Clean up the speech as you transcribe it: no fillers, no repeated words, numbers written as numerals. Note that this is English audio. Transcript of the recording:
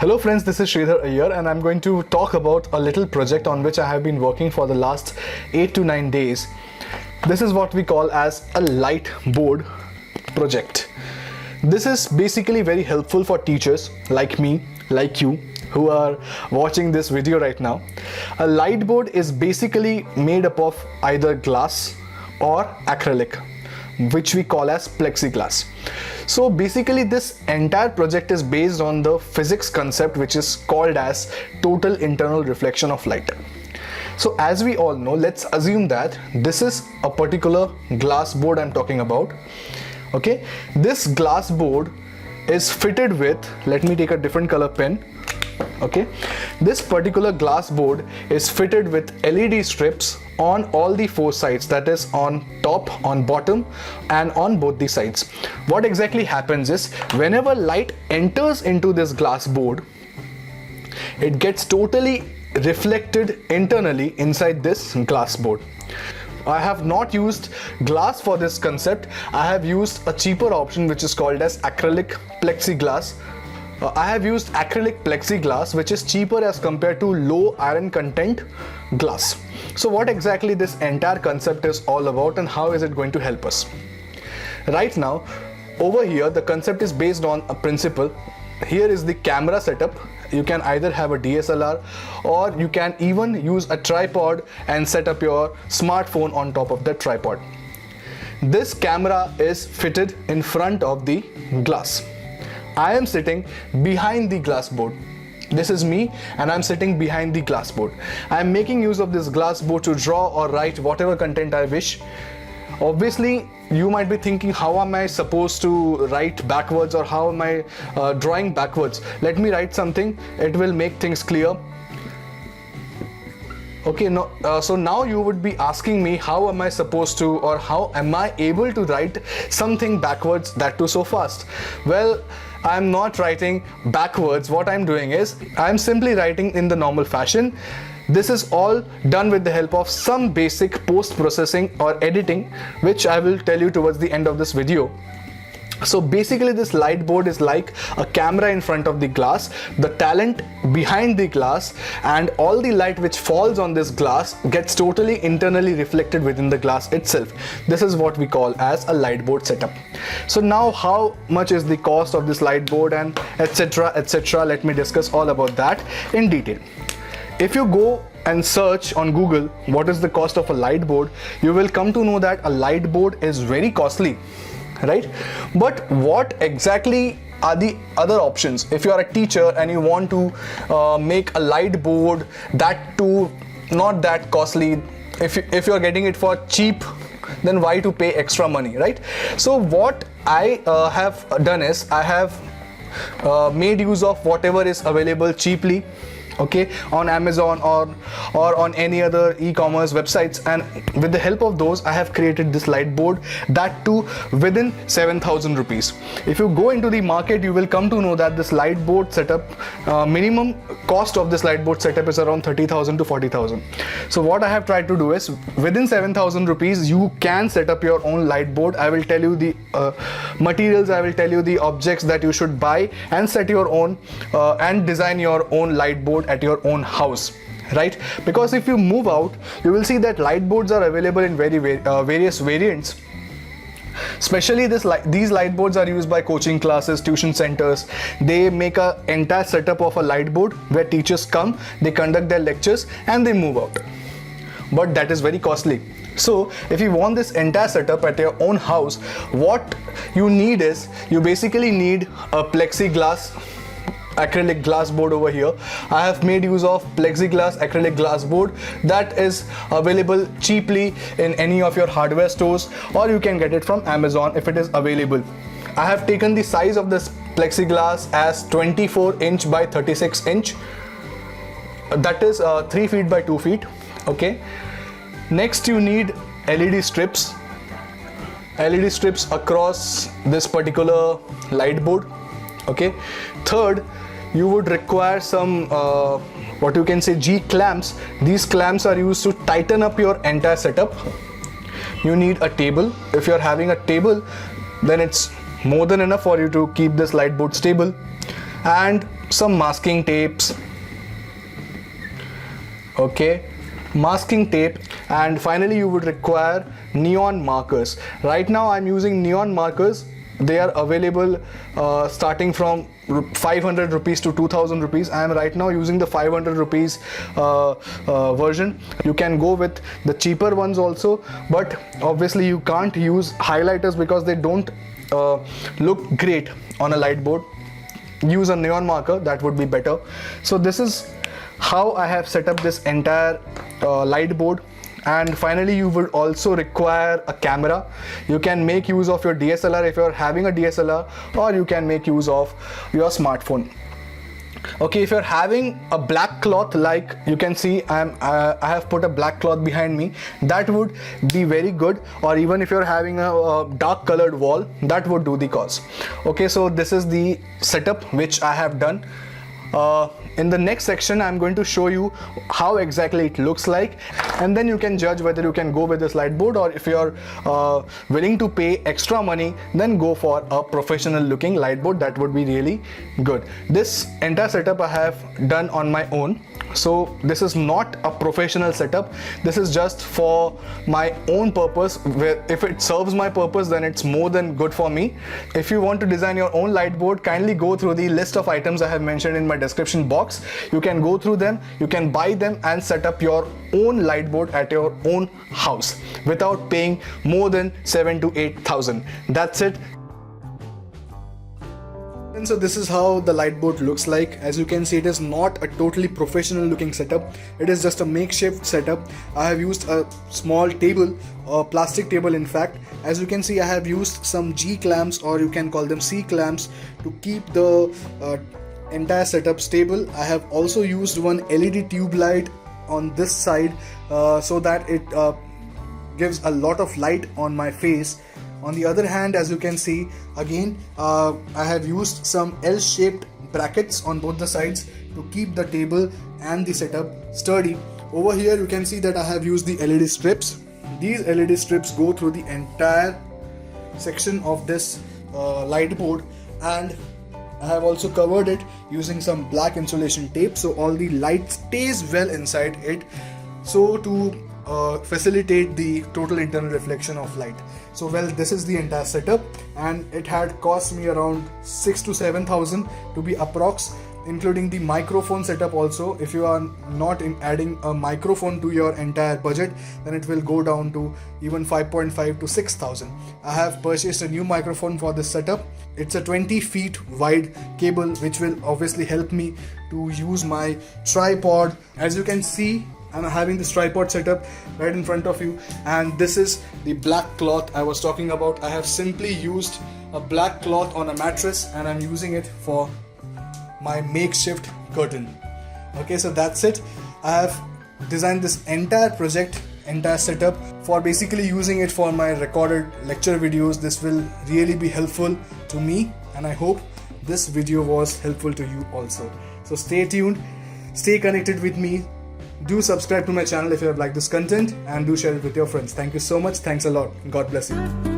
Hello friends, this is Sridhar Iyer and I'm going to talk about a little project on which I have been working for the last 8 to 9 days. This is what we call as a Lightboard project. This is basically very helpful for teachers like me, like you, who are watching this video right now. A Lightboard is basically made up of either glass or acrylic, which we call as plexiglass. So basically this entire project is based on the physics concept which is called as total internal reflection of light. So as we all know, let's assume that this is a particular glass board I'm talking about. Okay, this glass board is fitted with, let me take a different color pen. Okay, this particular glass board is fitted with LED strips on all the four sides, that is on top, on bottom and on both the sides. What exactly happens is whenever light enters into this glass board, it gets totally reflected internally inside this glass board. I have not used glass for this concept. I have used a cheaper option which is called as acrylic plexiglass. I have used acrylic plexiglass, which is cheaper as compared to low iron content glass. So what exactly this entire concept is all about and how is it going to help us? Right now, over here, the concept is based on a principle. Here is the camera setup. You can either have a DSLR or you can even use a tripod and set up your smartphone on top of the tripod. This camera is fitted in front of the glass. I am sitting behind the glass board. This is me and I'm sitting behind the glass board. I am making use of this glass board to draw or write whatever content I wish. Obviously, you might be thinking, how am I supposed to write backwards or how am I drawing backwards? Let me write something, it will make things clear. Okay, so now you would be asking me, how am I supposed to, or how am I able to write something backwards, that too so fast? Well, I'm not writing backwards. What I'm doing is I'm simply writing in the normal fashion. This is all done with the help of some basic post-processing or editing, which I will tell you towards the end of this video. So basically this light board is like a camera in front of the glass, the talent behind the glass, and all the light which falls on this glass gets totally internally reflected within the glass itself. This is what we call as a light board setup. So now how much is the cost of this light board and etc, let me discuss all about that in detail. If you go and search on Google what is the cost of a light board, you will come to know that a light board is very costly, right? But what exactly are the other options? If you are a teacher and you want to make a light board, that too not that costly, if you are getting it for cheap, then why to pay extra money, right? So what I have done is I have made use of whatever is available cheaply, okay, on Amazon or on any other e-commerce websites, and with the help of those I have created this light board, that too within 7,000 rupees. If you go into the market, you will come to know that this light board setup, minimum cost of this light board setup is around 30,000 to 40,000. So what I have tried to do is within 7,000 rupees you can set up your own light board. I will tell you the materials, I will tell you the objects that you should buy and set your own and design your own light board at your own house, right? Because if you move out, you will see that light boards are available in various variants. Especially these light boards are used by coaching classes, tuition centers. They make an entire setup of a light board where teachers come, they conduct their lectures and they move out. But that is very costly. So if you want this entire setup at your own house, what you need is, you basically need a plexiglass acrylic glass board over here. I have made use of plexiglass acrylic glass board that is available cheaply in any of your hardware stores, or you can get it from Amazon if it is available. I have taken the size of this plexiglass as 24 inch by 36 inch. That is 3 feet by 2 feet. Okay. Next you need LED strips. LED strips across this particular light board. Okay. Third, you would require some what you can say G clamps. These clamps are used to tighten up your entire setup. You need a table. If you're having a table, then it's more than enough for you to keep this light board stable. And some masking tapes, okay, masking tape, and finally you would require neon markers. Right now I'm using neon markers. They are available starting from 500 rupees to 2000 rupees. I am right now using the 500 rupees version. You can go with the cheaper ones also, but obviously you can't use highlighters because they don't look great on a light board. Use a neon marker, that would be better. So this is how I have set up this entire light board. And finally you will also require a camera. You can make use of your DSLR if you are having a DSLR, or you can make use of your smartphone. Okay, if you're having a black cloth, like you can see I have put a black cloth behind me, that would be very good. Or even if you're having a dark colored wall, that would do the cause. Okay, so this is the setup which I have done. In the next section I'm going to show you how exactly it looks like, and then you can judge whether you can go with this light board, or if you're willing to pay extra money, then go for a professional looking light board. That would be really good. This entire setup I have done on my own, so this is not a professional setup. This is just for my own purpose, where if it serves my purpose, then it's more than good for me. If you want to design your own light board, kindly go through the list of items I have mentioned in my description box. You can go through them, you can buy them and set up your own light board at your own house without paying more than 7,000 to 8,000. That's it. And so this is how the light board looks like. As you can see, it is not a totally professional looking setup. It is just a makeshift setup. I have used a small table, a plastic table in fact. As you can see, I have used some G clamps, or you can call them C clamps, to keep the entire setup stable. I have also used one LED tube light on this side so that it gives a lot of light on my face. On the other hand, as you can see, again I have used some L-shaped brackets on both the sides to keep the table and the setup sturdy. Over here you can see that I have used the LED strips. These LED strips go through the entire section of this light board, and I have also covered it using some black insulation tape, so all the light stays well inside it, so to facilitate the total internal reflection of light. So well, this is the entire setup, and it had cost me around 6,000 to 7,000 to be approx, including the microphone setup also. If you are not adding a microphone to your entire budget, then it will go down to even 5.5 to 6,000. I have purchased a new microphone for this setup. It's a 20 feet wide cable, which will obviously help me to use my tripod. As you can see, I'm having this tripod setup right in front of you, and this is the black cloth I was talking about. I have simply used a black cloth on a mattress, and I'm using it for my makeshift curtain. Okay, so that's it. I have designed this entire project, entire setup, for basically using it for my recorded lecture videos. This will really be helpful to me, and I hope this video was helpful to you also. So stay tuned, stay connected with me. Do subscribe to my channel if you have liked this content, and do share it with your friends. Thank you so much. Thanks a lot. God bless you.